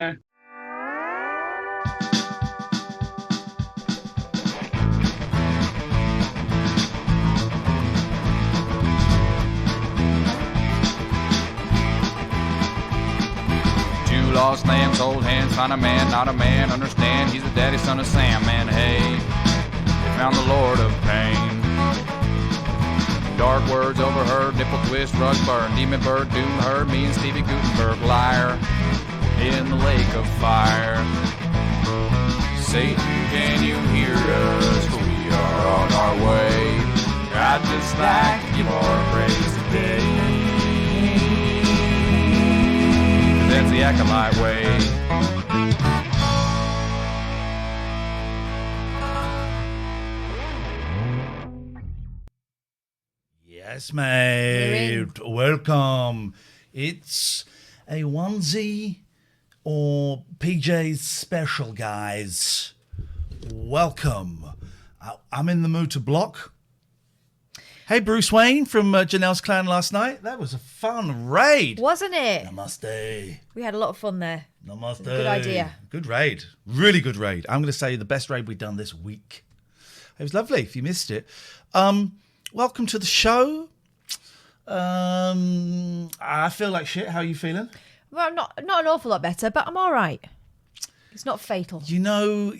Two lost lambs, hold hands, find a man, not a man, understand he's the daddy son of Sam, man, hey, they found the Lord of Pain. Dark words overheard, nipple twist, rug burn, demon bird, doom heard, me and Stevie Gutenberg, liar, in the lake of fire. Satan, can you hear us? We are on our way. I'd just like to give our praise today. That's the acolyte way. Yes, mate. Welcome. It's a onesie or PJs special, guys. Welcome. I'm in the mood to block. Hey, Bruce Wayne from Janelle's Clan last night. That was a fun raid. Wasn't it? Namaste. We had a lot of fun there. Namaste. Good idea. Good raid. Really good raid. I'm going to say the best raid we've done this week. It was lovely if you missed it. Welcome to the show. I feel like shit. How are you feeling? Well, not an awful lot better, but I'm all right. It's not fatal. You know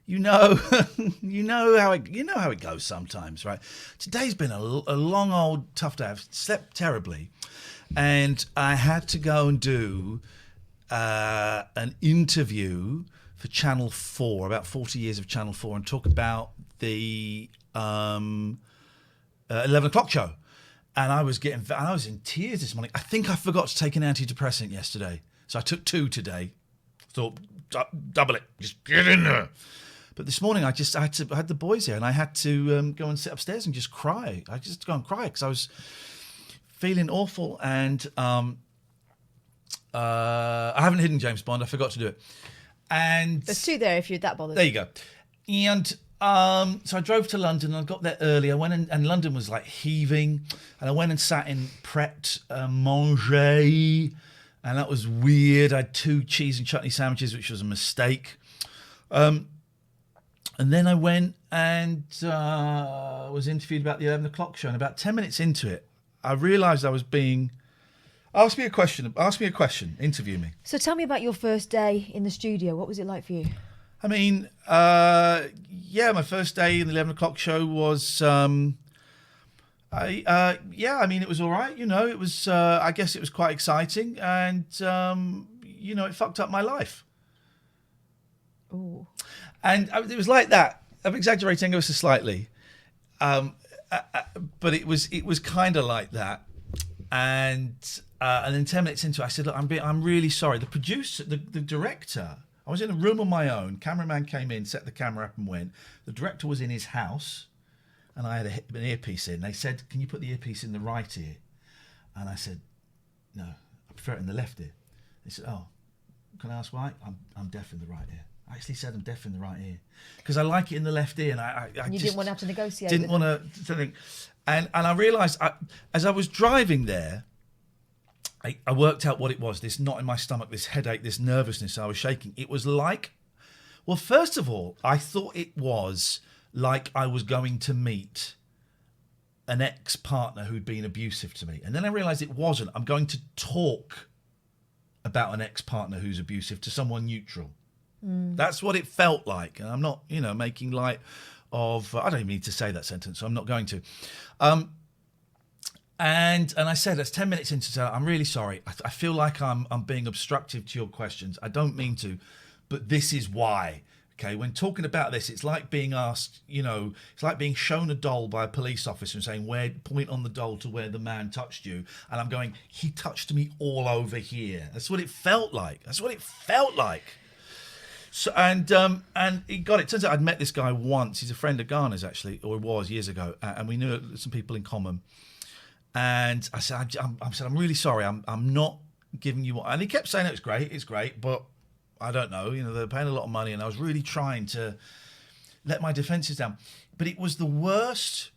how it goes sometimes, right? Today's been a long old tough day. I've slept terribly, and I had to go and do an interview for Channel 4, about 40 years of Channel 4, and talk about the 11 o'clock show. And I was in tears this morning. I think I forgot to take an antidepressant yesterday, so I took 2 today. Thought double it, just get in there. But this morning I had the boys here, and I had to go and sit upstairs and just cry. I just go and cry because I was feeling awful, and I haven't hidden James Bond. I forgot to do it. And There's 2 there if you're that bothered. There you go. And so I drove to London, and I got there early. I went and London was like heaving, and I went and sat in Pret Manger, and that was weird. I had 2 cheese and chutney sandwiches, which was a mistake. And then I went and was interviewed about the 11 o'clock show. And about 10 minutes into it, I realised I was being... Ask me a question, interview me. So tell me about your first day in the studio. What was it like for you? I mean, my first day in the 11 o'clock show was... it was all right. It was... I guess it was quite exciting. And, it fucked up my life. Ooh. And it was like that. I'm exaggerating ever so slightly, but it was kind of like that. And then 10 minutes into it, I said, "Look, I'm really sorry." The producer, the director, I was in a room on my own. Cameraman came in, set the camera up, and went. The director was in his house, and I had an earpiece in. They said, "Can you put the earpiece in the right ear?" And I said, "No, I prefer it in the left ear." They said, "Oh, can I ask why?" I'm deaf in the right ear. I actually said I'm deaf in the right ear because I like it in the left ear, and I you didn't want to have to negotiate. Didn't want to think, and I realised as I was driving there, I worked out what it was. This knot in my stomach, this headache, this nervousness. I was shaking. It was like, well, first of all, I thought it was like I was going to meet an ex-partner who'd been abusive to me, and then I realised it wasn't. I'm going to talk about an ex-partner who's abusive to someone neutral. That's what it felt like. And I'm not, making light of... I don't even need to say that sentence, so I'm not going to. And I said, that's 10 minutes into it, I'm really sorry. I feel like I'm being obstructive to your questions. I don't mean to, but this is why. Okay, when talking about this, it's like being asked, it's like being shown a doll by a police officer and saying, point on the doll to where the man touched you. And I'm going, he touched me all over here. That's what it felt like. So, and he got it. Turns out I'd met this guy once. He's a friend of Garner's, actually, or was years ago, and we knew some people in common. And I said, I'm really sorry. I'm not giving you what. And he kept saying it's great, but I don't know. They're paying a lot of money, and I was really trying to let my defences down. But it was the worst.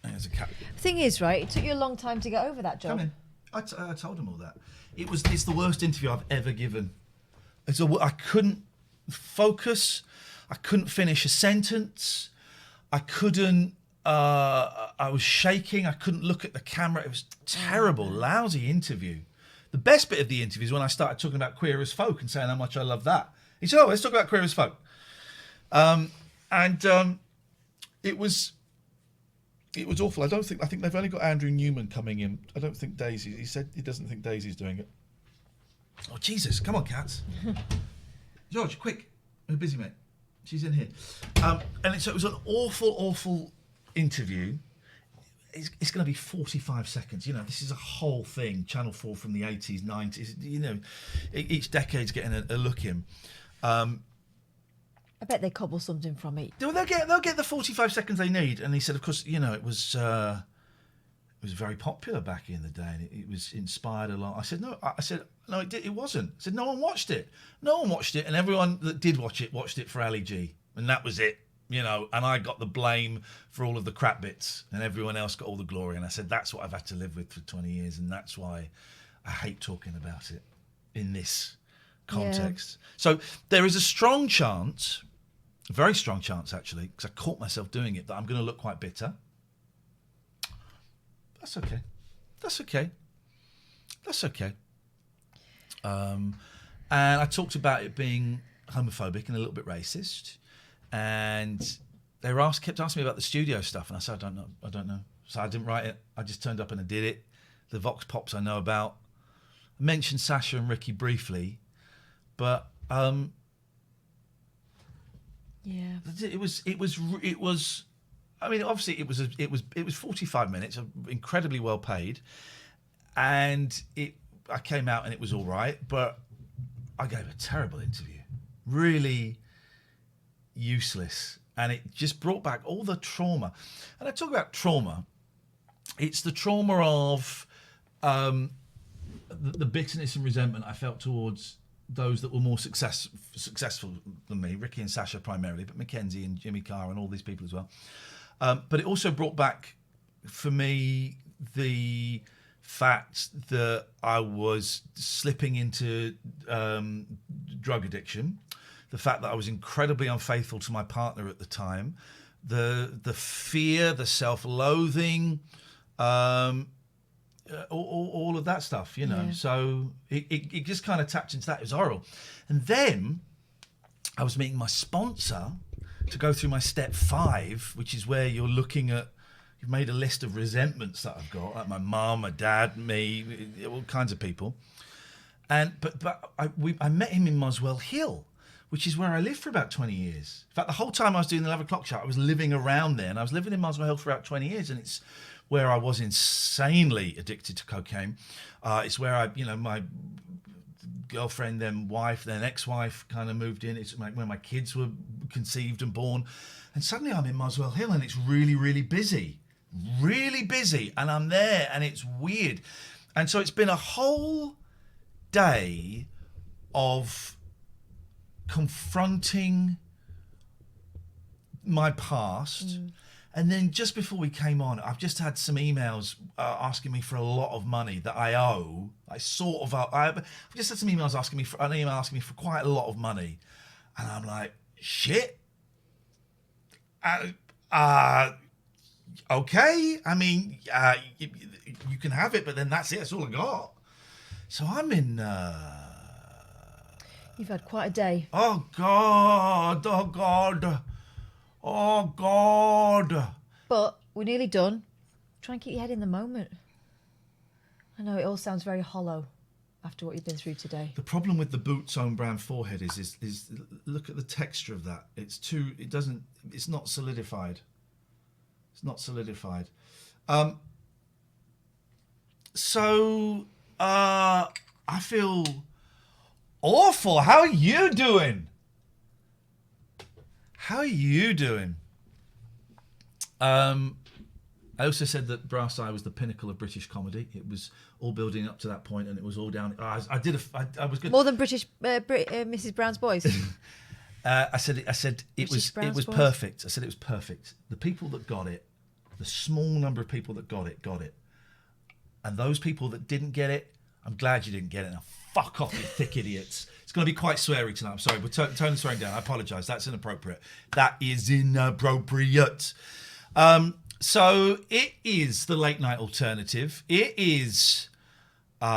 There's a cat. The thing is, right? It took you a long time to get over that job. Come in. I told him all that. It's the worst interview I've ever given. I couldn't focus. I couldn't finish a sentence. I couldn't. I was shaking. I couldn't look at the camera. It was terrible, lousy interview. The best bit of the interview is when I started talking about Queer as Folk and saying how much I love that. He said, "Oh, let's talk about Queer as Folk," it was awful. I think they've only got Andrew Newman coming in. I don't think Daisy. He said he doesn't think Daisy's doing it. Oh Jesus! Come on, cats. George, quick. We're busy, mate. She's in here. So it was an awful interview. It's going to be 45 seconds. You know, this is a whole thing. Channel 4 from the 80s, 90s. You know, each decade's getting a look in. I bet they cobble something from it. They'll get the 45 seconds they need. And he said, of course, you know, it was very popular back in the day, and it was inspired a lot. I said, no, it wasn't. I said, no one watched it. No one watched it, and everyone that did watched it for Ali G, and that was it. You know, and I got the blame for all of the crap bits, and everyone else got all the glory. And I said, that's what I've had to live with for 20 years, and that's why I hate talking about it in this context. Yeah. So there is a strong chance, a very strong chance actually, because I caught myself doing it, that I'm going to look quite bitter. That's okay. That's okay. That's okay. And I talked about it being homophobic and a little bit racist. And they kept asking me about the studio stuff, and I said, I don't know. So I didn't write it. I just turned up and I did it. The Vox Pops I know about. I mentioned Sasha and Ricky briefly, but yeah, it was. I mean, obviously, it was 45 minutes, incredibly well paid, and I came out and it was all right, but I gave a terrible interview, really useless, and it just brought back all the trauma. And I talk about trauma. It's the trauma of the bitterness and resentment I felt towards those that were more successful than me, Ricky and Sasha primarily, but Mackenzie and Jimmy Carr and all these people as well. But it also brought back, for me, the fact that I was slipping into drug addiction, the fact that I was incredibly unfaithful to my partner at the time, the fear, the self-loathing, all of that stuff, you know. Yeah. So it just kind of tapped into that. It was horrible. And then I was meeting my sponsor to go through my step 5, which is where you're looking at, you've made a list of resentments that I've got, like my mum, my dad, me, all kinds of people. And but I met him in Muswell Hill, which is where I lived for about 20 years. In fact, the whole time I was doing the 11 o'clock show, I was living around there, and I was living in Muswell Hill for about 20 years, and it's where I was insanely addicted to cocaine. It's where my girlfriend, then wife, then ex-wife kind of moved in. It's when my kids were conceived and born. And suddenly I'm in Muswell Hill, and it's really, really busy. Really busy. And I'm there, and it's weird. And so it's been a whole day of confronting my past. And then just before we came on, I've just had some emails asking me for a lot of money that I owe. I've just had some emails asking me for quite a lot of money. And I'm like, shit. Okay. I mean, you can have it, but then that's it. That's all I got. So I'm in... You've had quite a day. Oh, God. Oh, God. Oh, God. But we're nearly done. Try and keep your head in the moment. I know it all sounds very hollow after what you've been through today. The problem with the Boots own brand forehead is look at the texture of that. It's not solidified. It's not solidified. So I feel awful. How are you doing? How are you doing? I also said that Brass Eye was the pinnacle of British comedy. It was all building up to that point, and it was all down. I was good. More than British Mrs. Brown's Boys. I said it was perfect. I said it was perfect. The people that got it, the small number of people that got it, and those people that didn't get it, I'm glad you didn't get it. Now, fuck off, you thick idiots. It's going to be quite sweary tonight. I'm sorry. We're tone the swearing down. I apologise. That's inappropriate. That is inappropriate. So it is the late night alternative. It is, it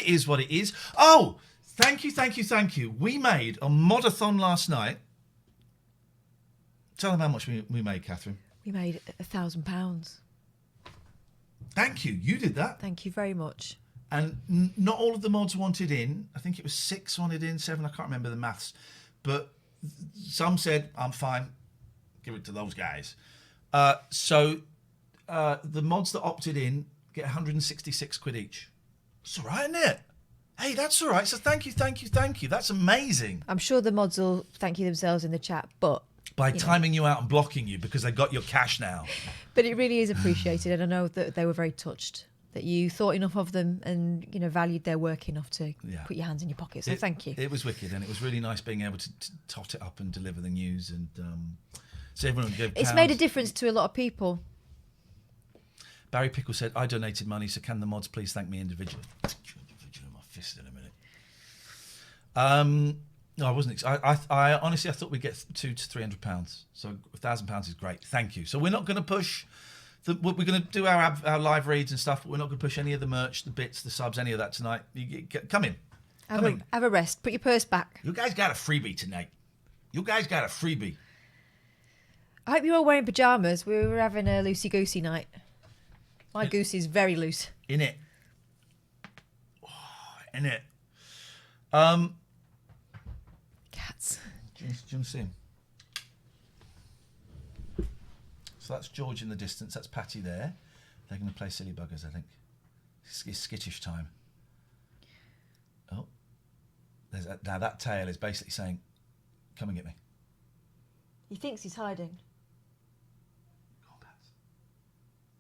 is what it is. Oh, thank you. We made a modathon last night. Tell them how much we made, Catherine. We made £1,000. Thank you. You did that. Thank you very much. And not all of the mods wanted in. I think it was 6 wanted in, 7. I can't remember the maths. But some said, I'm fine. Give it to those guys. So the mods that opted in get 166 quid each. That's all right, isn't it? Hey, that's all right. So thank you. That's amazing. I'm sure the mods will thank you themselves in the chat, but... By timing you out and blocking you because they got your cash now. But it really is appreciated, and I know that they were very touched that you thought enough of them and, valued their work enough to put your hands in your pockets. So thank you. It was wicked, and it was really nice being able to tot it up and deliver the news. And so everyone gave It's made a difference to a lot of people. Barry Pickle said, I donated money, so can the mods please thank me individually? My fist in a minute. No, I wasn't. I honestly, I thought we'd get £200 to £300. So £1,000 is great. Thank you. So we're not going to push. We're going to do our live reads and stuff, but we're not going to push any of the merch, the bits, the subs, any of that tonight. Come in. Have a rest. Put your purse back. You guys got a freebie tonight. I hope you're all wearing pyjamas. We were having a loosey-goosey night. My goose is very loose. In it. Cats. Do you want to see him? So that's George in the distance. That's Patty there. They're going to play silly buggers, I think. It's skittish time. Oh. Now that tail is basically saying, come and get me. He thinks he's hiding. Go on, Pats.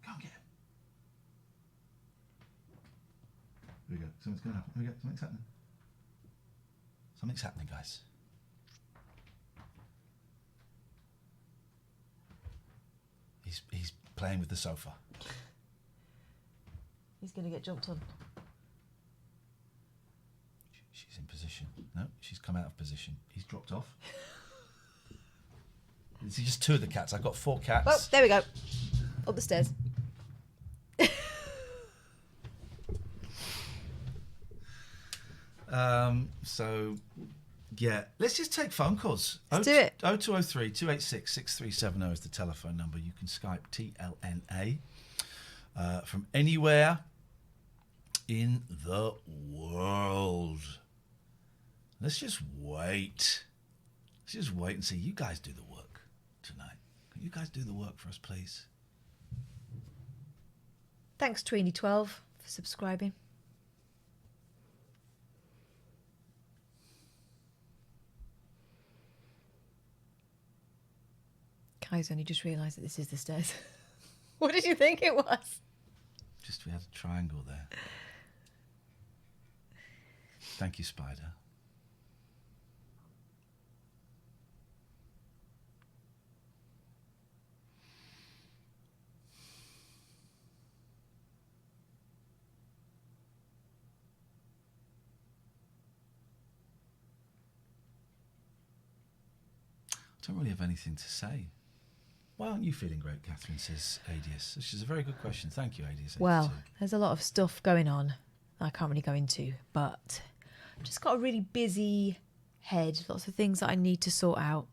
Go and get him. Here we go. Something's going to happen. Here we go. Something's happening. Something's happening, guys. He's playing with the sofa. He's going to get jumped on. She's in position. No, she's come out of position. He's dropped off. It's just 2 of the cats. I've got 4 cats. Oh, there we go. Up the stairs. So, yeah. Let's just take phone calls. Let's do it. 0203 286 6370 is the telephone number. You can Skype TLNA from anywhere in the world. Let's just wait. Let's just wait and see. You guys do the work tonight. Can you guys do the work for us, please? Thanks, Tweenie12, for subscribing. Kai's only just realised that this is the stairs. What did you think it was? We had a triangle there. Thank you, Spider. I don't really have anything to say. Why aren't you feeling great, Catherine, says Adius. Which is a very good question. Thank you, Adius. Well, there's a lot of stuff going on that I can't really go into, but I've just got a really busy head, lots of things that I need to sort out.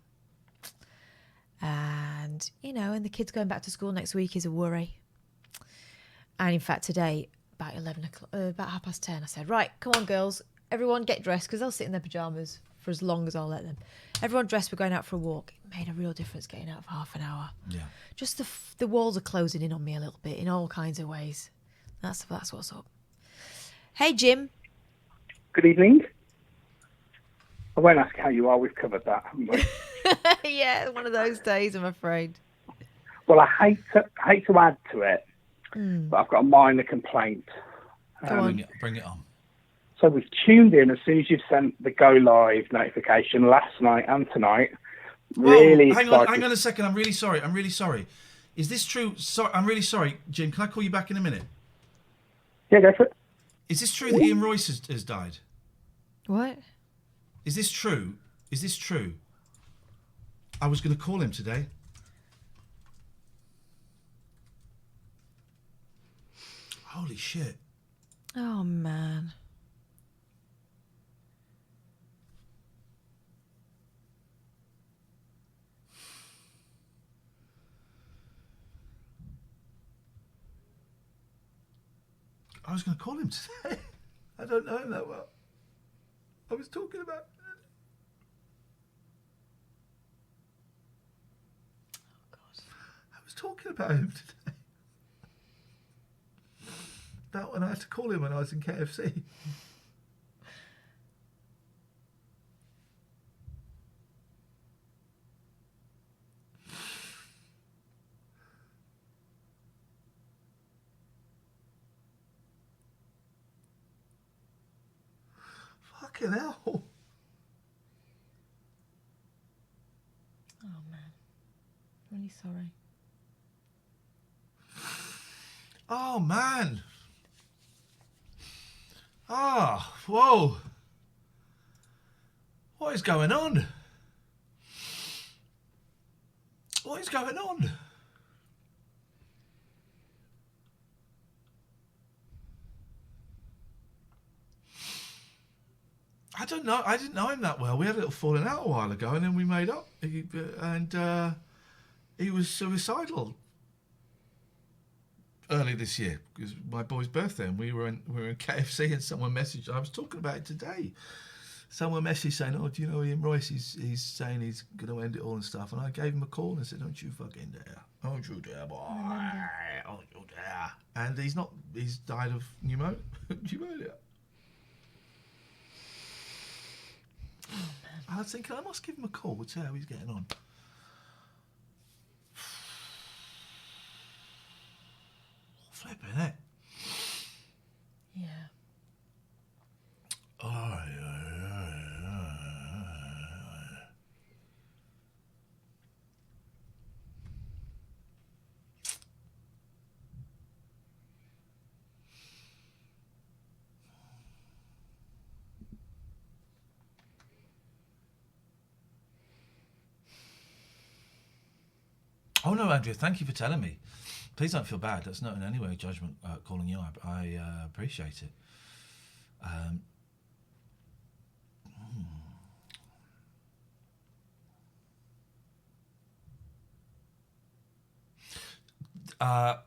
And, and the kids going back to school next week is a worry. And in fact, today, about 11 o'clock, about 10:30, I said, right, come on, girls, everyone get dressed, because they'll sit in their pyjamas for as long as I'll let them. Everyone dressed, we're going out for a walk. It made a real difference getting out for half an hour. Yeah. Just the walls are closing in on me a little bit in all kinds of ways. That's what's up. Hey, Jim. Good evening. I won't ask how you are. We've covered that, haven't we? Yeah, one of those days, I'm afraid. Well, I hate to add to it, but I've got a minor complaint. Bring it on. So we've tuned in as soon as you've sent the go live notification last night and tonight. Really hang on a second. I'm really sorry. Is this true? I'm really sorry, Jim. Can I call you back in a minute? Yeah, go for it. Is this true that Ian Royce has died? What? Is this true? Is this true? I was going to call him today. Holy shit. Oh, man. I was going to call him today. I don't know him that well. I was talking about... Oh, God. I was talking about him today. About when I had to call him when I was in KFC. Fucking hell. Oh, man. Really sorry. Oh, man. Ah, whoa. What is going on? What is going on? I don't know. I didn't know him that well. We had a little falling out a while ago, and then we made up. He was suicidal early this year because my boy's birthday, and we were in KFC, and someone messaged. I was talking about it today. Someone messaged saying, "Oh, do you know Ian Royce? He's saying he's going to end it all and stuff." And I gave him a call and said, "Don't you fucking dare! Don't you dare, boy! Don't you dare!" And he's not. He's died of pneumonia. I was thinking I must give him a call to see how he's getting on. Flipping it. Yeah. Oh no, Andrea, thank you for telling me. Please don't feel bad. That's not in any way a judgment calling you out. I appreciate it. I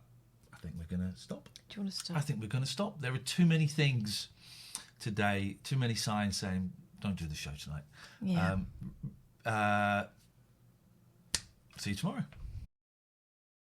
think we're going to stop. Do you want to stop? I think we're going to stop. There are too many things today, too many signs saying, don't do the show tonight. Yeah. See you tomorrow.